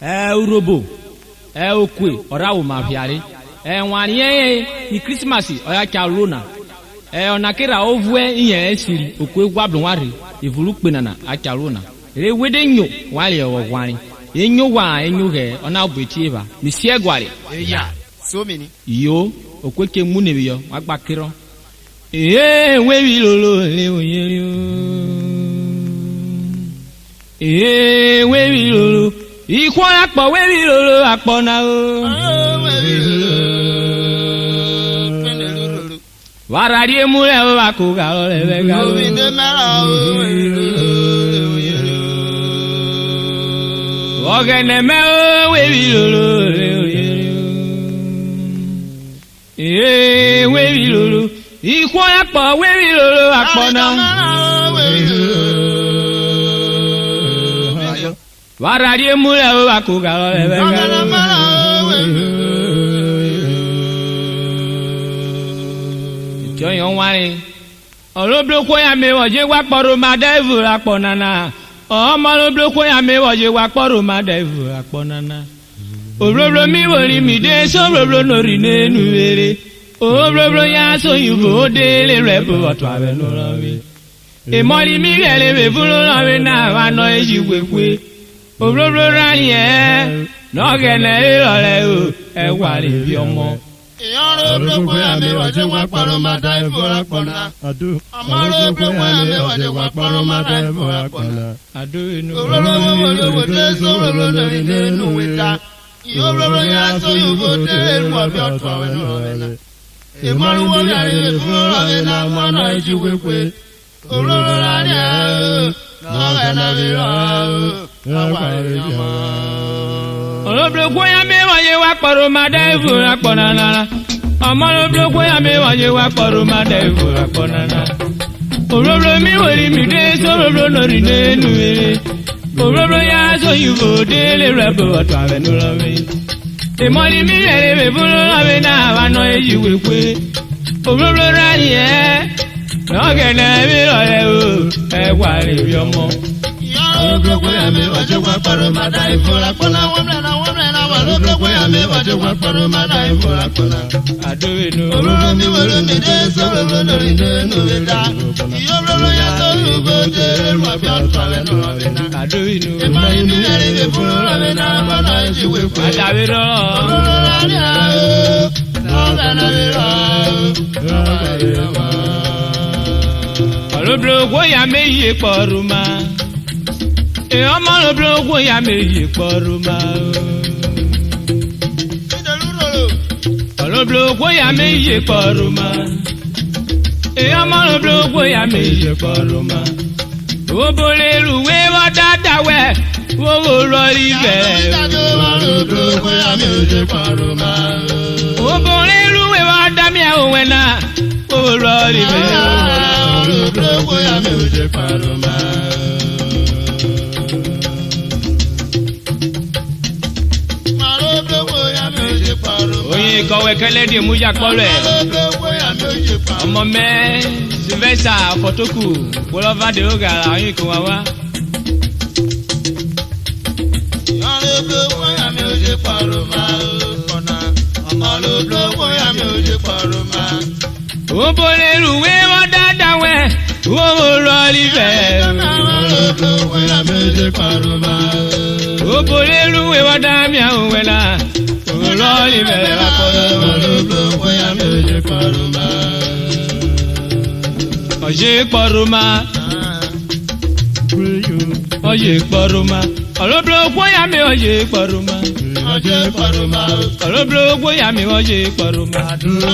Urhobo Okwe orawo mafiare nwanye ni Christmas oya charona onakira ovue iye esiri Okwe gwablu nwari ivulu penana acharona re wede nyo wale ogwani enyo wa enyo he ona obechieva misie gwari yeah so many yo Okwe ke munebi yo agbakiro wewi lolo le oyeri wewi lolo ikwo apo wewi lolo apo na o warari emure o akuga lo le ga o inde mara o ogene me o wewi lolo le oyeri wewi lolo ikwo apo wewi lolo apo na warari emure o akuga lo le ga Joyon wani olobloko ya me woje wa poro ma devil aponana omo olobloko ya me woje wa poro ma devil aponana obloblo mi wori mi de so obloblo no ri nenu ere obloblo ya so yugo de le rebo oto abe no lo mi e mori mi rele be fulu lo mi na wa no ejiwekwe obloblo ra yen no gene irole o e wa ri bi omo Urhobo ya me waje wa paro ma dai fora kona adu Urhobo ya me waje wa paro ma dai fora kona adu inu Urhobo de so Urhobo de ne no weta Urhobo ya so yugo de mo bi oto we no na e mari wo ya le fora we na ma na ijiwekwe Urhobo ra ni no ga na bi ra wa re ma Oloblogo ya me waje wa paro ma devil aponana Oloblogo ya me waje wa paro ma devil aponana Oloblo mi wori mi de so oloblo no ri nenu ere Oloblo ya so yugo de le rebo oto abe no lo mi e mori mi rere be fulu lo mi na wa no ejiwekwe Oloblo ra ye no gene mi lo le o e wa ri bi omo Urhobo ya me waje wa paro ma dai fora kona womna Urhobo ya me waje wa paro ma dai fora kona adu inu Urhobo mi wori mi de so Urhobo no ri nenu weta Urhobo ya so yugo de mo bi oto we no na adu inu e mari mi rere be fulu lo mi na ma na ijiwekwe adawe ro Oloblogo ya me ye poruma omo oloblogo ya me ye poruma Oloblogo ya me ye poruma omo oloblogo ya me ye poruma oboleru we wa dada we wo lori be Urhobo ya me je paroma oboleru we wa da mi awe na wo lori be Urhobo ya me je paroma oyin kowe kele di mu ya polo e ọmọ me Sylvester fotoku bolova de ogara oyin ko wa Urhobo ya me je paroma kona Urhobo ya me je paroma oboleru we wa dada we wo lori be Urhobo ya me je paroma oboleru we wa da mi awe na wo lori be Urhobo ya me je paroma oje poruma oje poruma Oloblogo ya me oje poruma oje paroma Oloblogo ya me oje poruma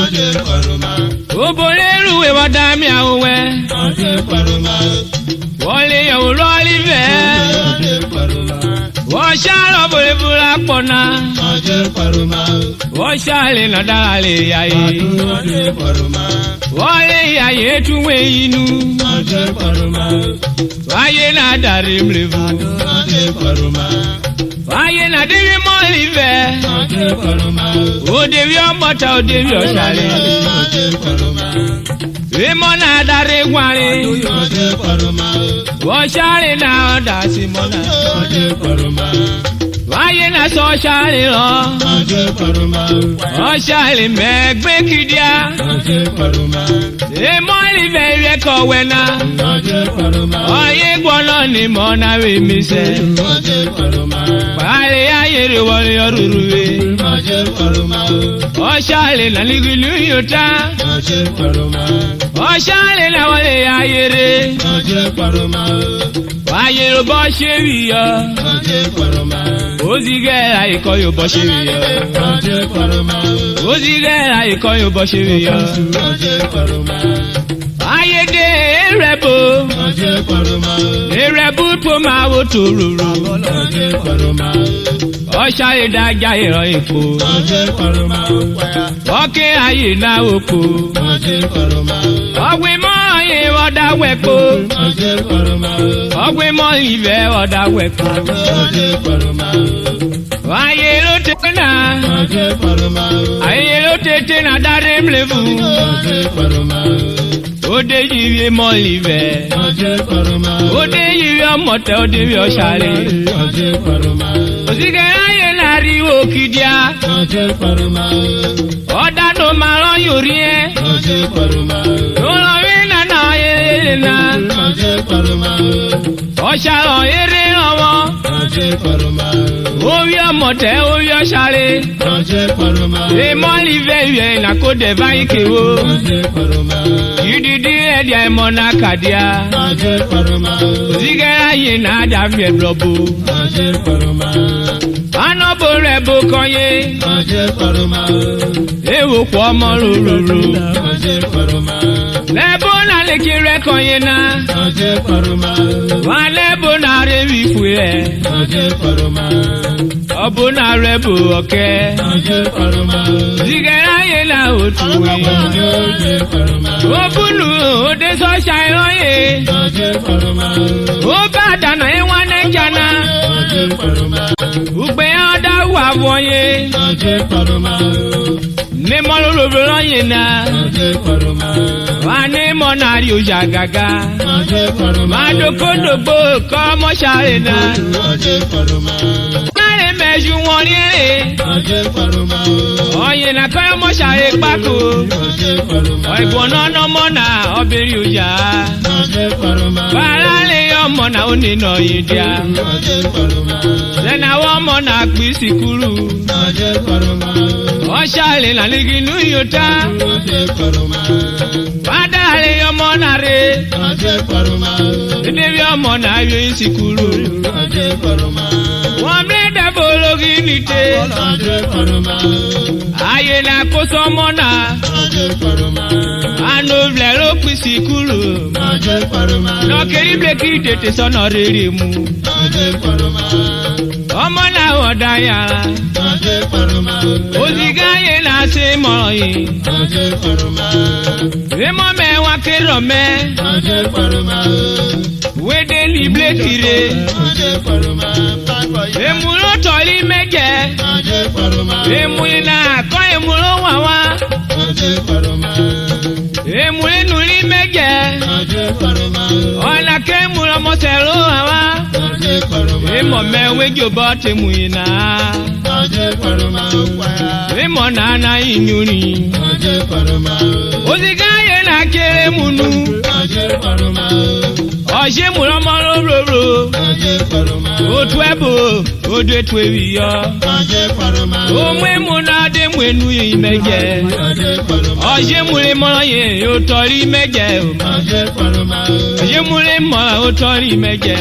oje paroma oboleru we wa da mi awe oje paroma wole yo lori be oje paroma wo shalo bole bula pona oje paroma wo shale na dale yayi oje paroma wole yayi tuwe inu oje paroma waye na dare mlevu oje paroma waye na devi molive oje paroma o devi omota o devi oshale oje paroma Imona dare gware oje paroma wo shale na oda simona oje paroma wáyé náà sọ ṣáàlì lọ. ọ̀ṣàlì mẹ́gbẹ́ kìdíà. èmọ́ ìfẹ́ rẹ̀ kọ̀wé náà. ọ̀yẹ́ gbọ́nà ni mọ̀ náà wí mi sẹ́. pàálí ayèrè wọlé ọ̀rùrù wẹ̀. ọ̀ṣàlì náà nígbìlú yóò ta. ọ̀ṣàlì náà wọlé ayèrè. ayèrè bọ́ ṣe wì yọ. ozigera ikọ̀ yóò bọ́ ṣe wì yọ. ozigera ikọ̀ yóò bọ́ ṣe wì yọ. ayédè erebo. erebo tó máa wò tó rúru. ọ̀ṣà ìdájà ìrọ̀ èkó. ọ̀kẹ́ ayé náà òkú. ọ̀gbìn mọ́ ayé ọ̀dà wẹ̀kó. ọ̀gbìn mọ́ ìfẹ́ ọ̀dà wẹ̀kó. ayé ló tètè náà. ayé ló tètè náà dáre mlevu. ode yìí mọ́ ìfẹ́. ode yìí ọmọtẹ ode yìí ọ̀ṣàlẹ̀. òsìkè ayé náà rí òkìdíà. ọ̀dà tó máa rán yorí ẹ̀. lọ́lọ́wé nana ayé náà. ọ̀ṣàlọ̀ eré lọ́wọ́. orí ọmọtẹ orí ọ̀ṣàlẹ̀. èmọ́ ìfẹ́ ìfẹ́ ìnàkódé báyìí kéwò. yìdìdí ẹ̀dí ẹ̀mọ́ náà kàdíà. òsìkè ayé náà dàbí ẹ̀dọ̀bù. anọ́bù rẹ̀ bó kọ́yé. ewu kọ́ ọmọ lòlòlò. lẹ́bù náà lè kí rẹ̀ kọ́yé náà. wà lẹ́bù náà rẹ̀ wí fún ẹ̀. ọ̀bù náà rẹ̀ bò ọ̀kẹ́. zigẹ̀rẹ̀ ayé náà ò tù wí. òbúnú òde sọ́ṣà ìrọ́yè. ó bá dáná ẹ̀wọ̀n náà jana. ugbe ọ̀dà wà wọ̀nyé. ní mọ́lúlùbí lọ́yìn náà. wà ní mọ́nàrí òjà gàgà. máa dókòdògbò kọ́ mọ́ṣáré náà. láàrin mẹ́jú wọn ní èrè. ọ̀yìn náà kọ́ mọ́ṣáré pákó. ọ̀ìbọn náà mọ́nà ọ̀bẹ̀rẹ̀ òjà. bàrà lè ọmọ náà ó nínú ọ̀yìn díà. lẹ́nà àwọn ọmọ náà pín sí kúrú. ọ̀ṣàlẹ̀ náà nígi inú yóò ta. bàdà lè ọmọ náà rè. níbi ọmọ náà yóò yín sí kúrú. wọ́n bí dẹ́bò lórí nìte. ayé náà kó sọmọ náà. àánú bilẹ̀ ló pín sí kúrú. lọ́kẹ́rì bílékì tètè sọ́nà rere mu. ọmọ náà wọ̀ dá yàrá. òsìkè ayé náà ṣe mọ̀rọ̀ yìí. èmọ̀ mẹ́wàá kérò mẹ́. wédè ní bílékì re. èmúlò tọ̀lí mẹ́jẹ. èmúlò náà kọ́ èmúlò wà wá. èmúlò nùlí mẹ́jẹ. ọ̀nà kẹ́múlò mọ̀sẹ̀ ló wà wá. èmọ̀ mẹ́wé jòbọ́ tẹ̀mú yìí náà. èmọ̀ náà náà ìnyúri. òsìkè ayé náà kéré múnú. ọ̀ṣẹ́ múlọ́mọ́ lóróró. otu ẹ̀bù odò ètò èwì yọ. òmù èmù náà dé mú ẹnu yìí mẹ́jẹ. ọ̀ṣẹ́ múlẹ̀ mọ́rọ́ yẹn yóò tọ́rí mẹ́jẹ. ọ̀ṣẹ́ múlẹ̀ mọ́rọ́ yóò tọ́rí mẹ́jẹ.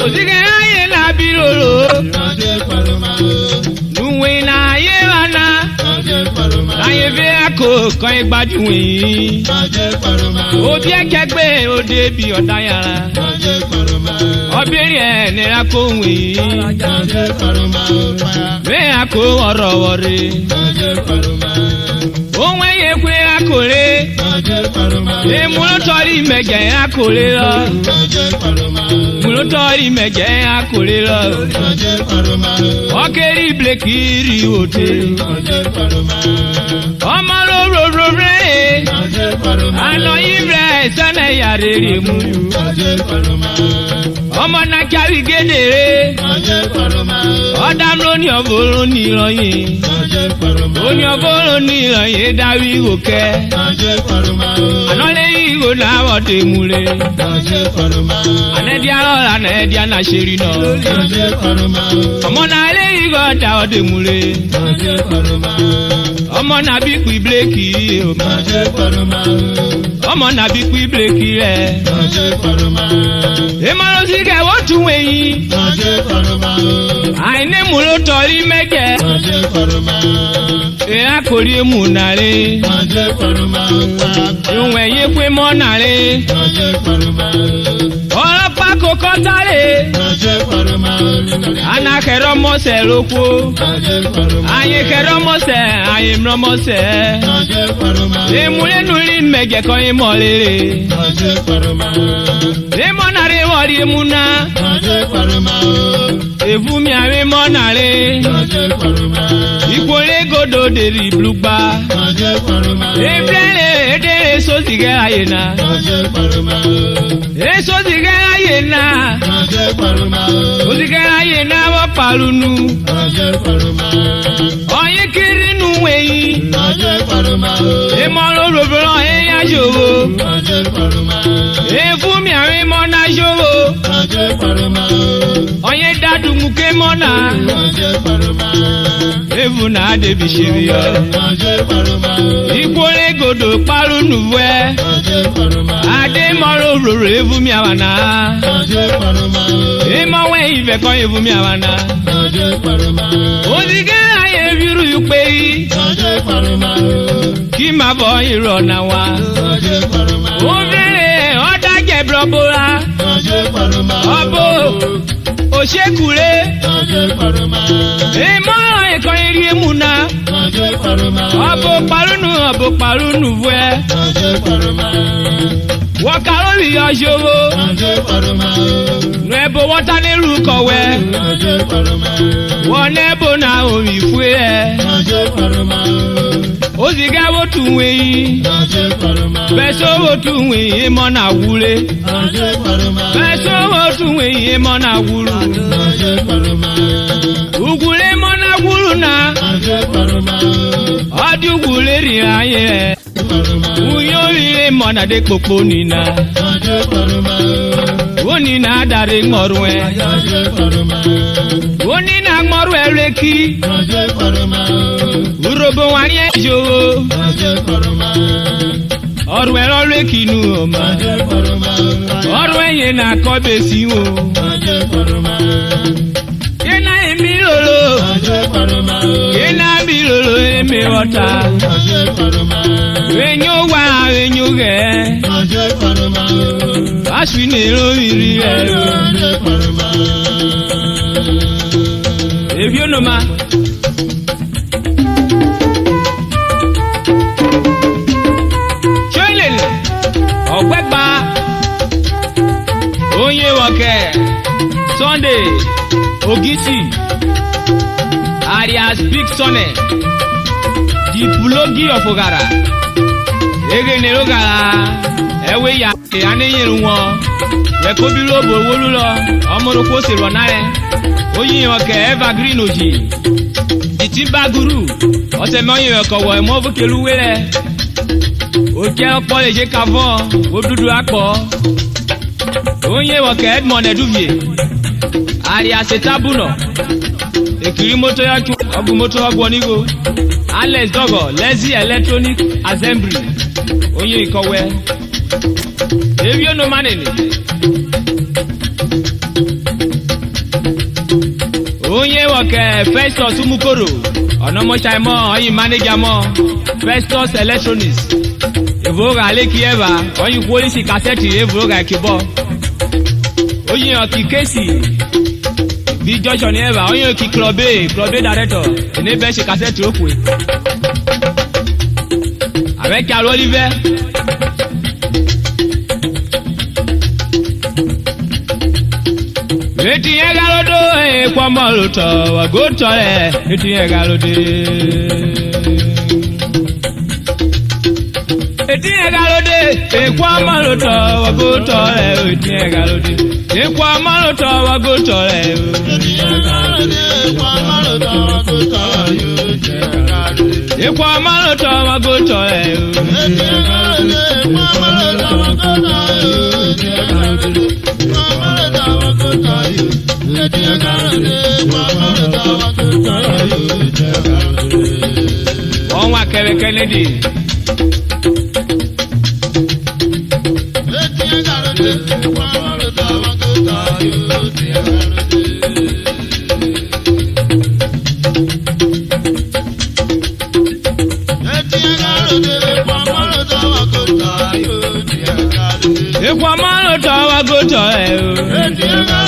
òsìkè ayé náà bí rorò. nuwe náà ayé wa náà. láyé fẹ́ àkó kan ìgbàdùn yìí. òbí ẹ̀kẹ́gbẹ́ òde bí ọ̀dá yàrá. ọbẹ̀rẹ̀ ẹ̀ nira kó wì í. bẹ́ẹ̀ àkó ọ̀rọ̀ wọ̀rẹ́. ohun ẹ̀yẹ pé akòrè. èmúlòtọ́rí mẹ̀jẹ̀ akòrè lọ. èmúlòtọ́rí mẹ̀jẹ̀ akòrè lọ. ọ̀kẹ́rì bílékì rí òde. ọmọ lóróró rẹ̀. àná yìí rẹ̀ sẹ́nẹ̀ yàrá rẹ̀ mú. ọmọ náà jáwé gédèrè ọ̀dàm ló ní ọ̀bọ̀rọ̀ ní ìrọ̀yìn ó ní ọ̀bọ̀rọ̀ ní ìrọ̀yìn dáwí òkè ànọ́lé ìgò náà wọ́n tẹ̀ múlẹ̀ ànẹ́dí arọ́ra ànẹ́dí ànàṣẹ́rì náà ọmọ náà lé ìgò ọ̀dà wọ́n tẹ̀ múlẹ̀ ọmọ náà bí kú bíréèkì ọmọ náà bí kú bíréèkì rẹ̀ ìmọ̀ràn sí kẹ́ wọ́n tún wẹ̀yìn àìní mú ló tọrí mẹ́jẹ ìyá kò rí mú nàlẹ́ ìwọ̀n ẹ̀yìn pé mọ́ nàlẹ́ ọlọ́pàá kò kọ́ sáré anakẹ́rọ́ mọ́sẹ̀ lóko ayé kẹ́rọ́ mọ́sẹ̀ ayé mọ́ mọ́sẹ̀ ìmúlẹ́nu rí mẹ́jẹ kọ́ ìmọ̀ rere ìmọ̀ nàlẹ́ wọ́n rí mú ná èfúmi àmì mọ́ nàlẹ́ ìkórè gòdò dèrè blugba ìbílẹ̀ èdèrè sọ́sìgẹ́ ayé náà sọ́sìgẹ́ ayé náà sọ́sìgẹ́ ayé náà wọ́n pàlùnù ọ̀yìn kiri nù wẹ̀yìn ìmọ̀ràn òròbìnrin ẹ̀yà ṣòro èfúmi àmì mọ́ náà ṣòro ọ̀yìn dádùmù ké mọ́ náà evu na adebi shiri ya ikwore godo paru nuwe ade moro roro evu mi awana emo we ife ko evu mi awana ozige aye biru yupe ki ma bo iro na wa obere oda je brobora obo osekure ìmọ̀ràn ẹ̀kọ́ eré múná ọ̀bọ̀ parunu wẹ́ wọ́n ká lórí ọ̀ṣọ́wó nùẹ̀bọ̀ wọ́tá nílùú kọ̀wẹ́ wọ́n nẹ́bọ̀ náà omi fún ẹ̀ ó sì gáwó tún wẹ̀yìn bẹ́ẹ̀ sọ́wọ́ tún wẹ̀yìn mọ́ náà wúlé bẹ́ẹ̀ sọ́wọ́ tún wẹ̀yìn mọ́ náà wúlú ugwule mọ́ náà wúlú náà ọdún ugwule rìnrìn ayé ẹ̀ wúyọ́ rírè mọ́ náà dé kpokpo nìna wọ́n nìna darí ńọ̀rù ẹ̀ wọ́n nìna ńọ̀rù ẹ̀ rẹ́kì Urhobo wà ní ẹ̀jọ́ ọ̀rù ẹ̀rọ rẹ́kì nù ọ̀ma ọ̀rù ẹ̀yẹ náà kọ́ bẹ́ẹ̀ sí wò kena èmi lòlò kena mi lòlò èmi ọ̀tá enyo wà enyo rẹ̀ aṣù ní lórí rẹ̀ èbí ọ̀nà ṣọ́ìlẹ̀lẹ̀ ọ̀gbẹ́gba oyin wọ̀kẹ́ Sunday Ogisi alias Big Sonne the Pulogi of Ogara ege nero gara ewe ya aneyin wọn wekobi robo wolu lọ ọmọroko sèrò náà oyin ọkẹ evergreen oji ìtìbá guru ọsẹ mọyin ọkọ wọ ẹmọ fúkẹlúwẹ rẹ òkè ọpọ lè ṣe kavọ òdúdú akọ oyin ọkẹ Edmond Eduvie alias Etabuna ekiri moto ya tu ọgbụ moto ọgbọ n'igo Alex Dogo Lazy Electronic Assembly onye ikọwe ebi ono manene onye wọke Festus Umukoro ọ̀nàmọ́ṣàìmọ́ ọyìn mánéjàmọ́ Festus Electronics ìfowóra aleki eva ọyìn pólísì kásẹ̀tì ìfowóra ìkìbọ̀ oyin ọkì kéèsì bí junction ní eva oyin ọkì club A director ẹni bẹ́ẹ̀ ṣe kásẹ̀tì Okwe avec alo oliver eti yẹn galodo ekpọmọ lutọ wagotọ rẹ eti yẹn galode Etinye galode, ekwa maluto wagoto le. Etinye galode, ekwa maluto wagoto le. Etinye galode, ekwa maluto wagoto le. Ekwa maluto wagoto le. Etinye galode, ekwa maluto wagoto le. Etinye galode, ekwa maluto wagoto le. Etinye galode, ekwa maluto wagoto le. Onwa kere Kennedy. Ekwa maluto wagoto le.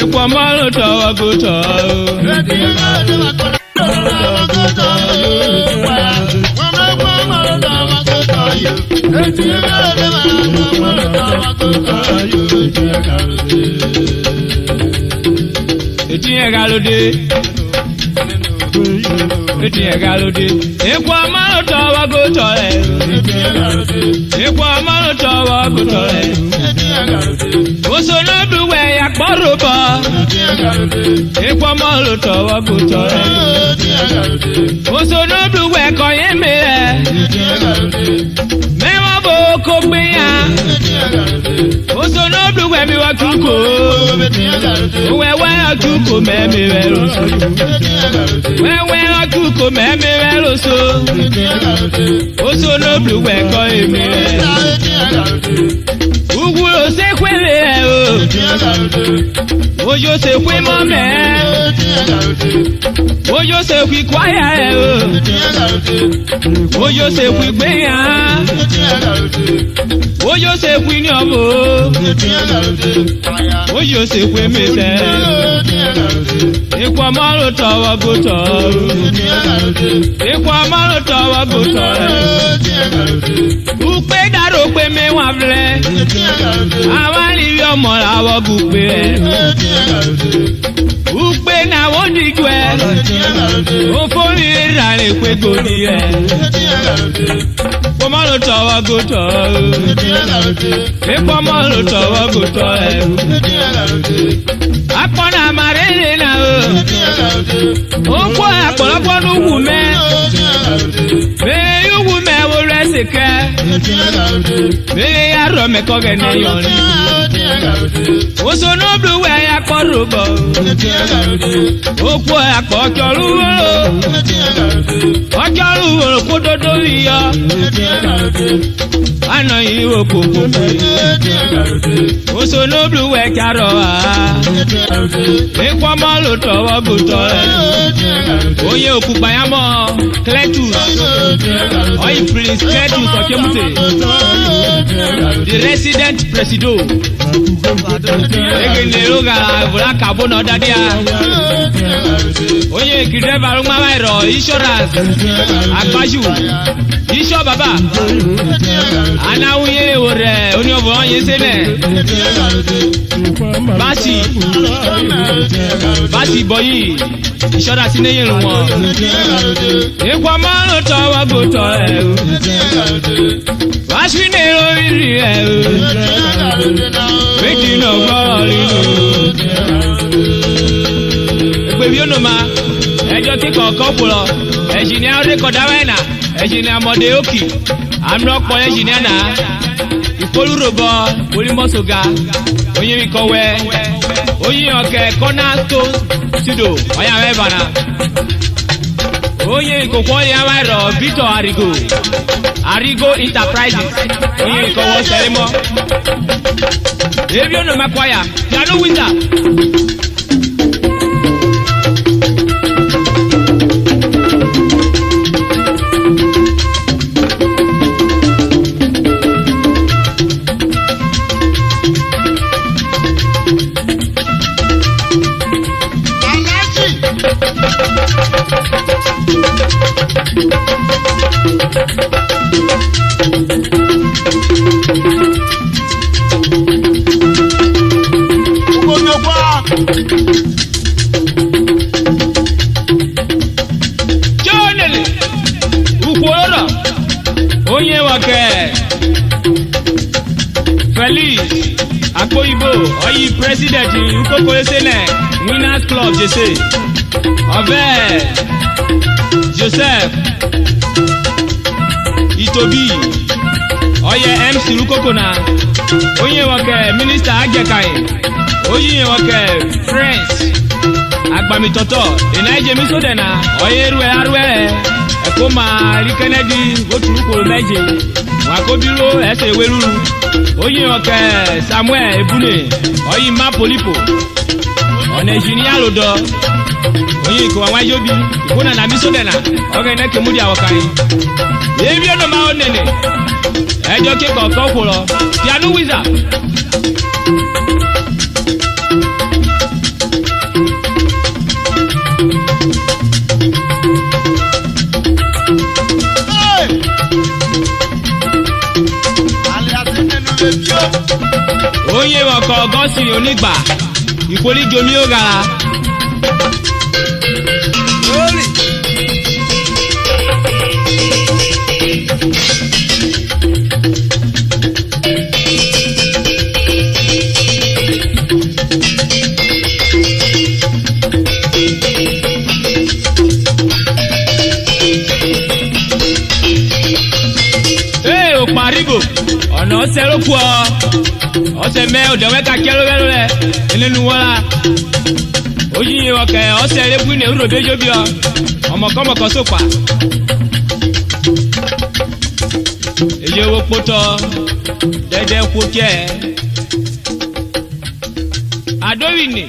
Ekwa maluto wagoto Etinye galode. Etinye galode. Ekwa maluto wagoto le. Ekwa maluto wagoto le. Osono duwe ya kporoba. Ekwa maluto wagoto le. Osono duwe koyeme. Mewa boko gbeya. Osono duwe mi wa kuko. Wewe akuko meme veloso. Wewe akuko meme veloso. Osono duwe koyeme. Uguro se kwele o. Ojo se kwe mame. Ojo se kwi kwaya o. Ojo se kwi gbeya. Ojo se kwi nyobo. Ojo se kwe mese. Ekwa maluto wagoto. Ekwa maluto wagoto. Ukpe daro kwe me wavle. Awali yomo la wogukpe. Ukpe na wodigwe. Ofori rale kwe godiye. Ekwa maluto wagoto. Ekwa maluto wagoto. Akpona marele na o. Okwe akpọlọpọ n'ugwu me. Mee ugwu me wo resike. Mee ya rọ mekọge n'eyọni. Oso n'oblu we ya kpọrọbọ. Okwe akpọ ọjọrụ wolo. Ọjọrụ wolo kódodo yíyọ. Anọghị okpokpo. Oso n'oblu we jarọ ha. Ekwa maluto wagoto le. Oye okupa ya mo Cletus. Oye Prince Cletus Okemute. The resident presido. Ege nero gara vula kabo no dadia. Oye kidreva rungma wairo insurance. Agbaju. Isho baba. Ana uye ore oni obo onye sene. Basi boyi. Ishoda sineye lumo. Ekwa maluto wagoto le. Waswinero iri e. Weki no gbọ́rọ̀ nínú. Egbe bi onoma. Ẹjọ́ kíkọ̀ kọ́pùlọ̀. Ẹ̀jìnìá rékọ̀dá wẹ́nà. Ẹ̀jìnìá mọ̀dé òkì. Àmúlọ́pọ̀ ẹ̀jìnìá nà. Ìkólúròbọ Olímọ̀sọ̀gà. Oyin kọ̀wé. Oyin ọ̀kẹ́ kọ́nà tó studio. Ọ̀yà mẹ́bànà. Oyin ìkòkò ọ̀yà wáìrọ̀ Victor Arigo Enterprises. Oyin ìkọ̀wọ́ sẹ́lẹ̀mọ́. Ebi onoma kwaya. Piano winner. Oyi president Ukoko Esene Winners Club Jesse. Ọbẹ̀ Joseph Itobi. Oye MC Ukoko na. Oye wọ̀kẹ̀ Minister Ajekai. Oye wọ̀kẹ̀ Friends. Agbamitọ̀tọ̀ Ìnáyẹ̀jẹ̀ mi sódẹ̀ na. Oye arúẹ̀ ẹ̀kọ́ máa rí Kennedy Oturukoro méje. Wakobiro ẹsẹ̀ ìwé rúru. Oye ọ̀kẹ́ Samuel Ebune. Oyi ma polipo. Ọ̀nà ìjìnìyà ló dọ̀. Oye ìkọ̀ àwọn ayóbi. Ìkónà nà mí sódẹ̀nà. Ọ̀kẹ́ iná kèmú di àwọ̀ká yìí. Èébí ọ̀nà máa ń nẹ̀nẹ̀. Ẹjọ́ kíkọ̀ ọ̀kọ́ kò lọ. Piano wizard. Oye ọkọ̀ ọgọ́sìn onígbà ìforíjomi ó gara. Ee ò parigo ọ̀nà ọ̀sẹ̀ ló kú ọ. Ọsẹ mẹ ọdẹwẹ ka kẹlẹwẹlẹ lẹ ẹnẹnu wọla oyiyin ọkẹ ọsẹ ẹlẹbu ní ewúro bẹjọ bíọ ọmọkọmọkọ sọpa èyí owó kpótọ dẹdẹ kó jẹ adówìnì.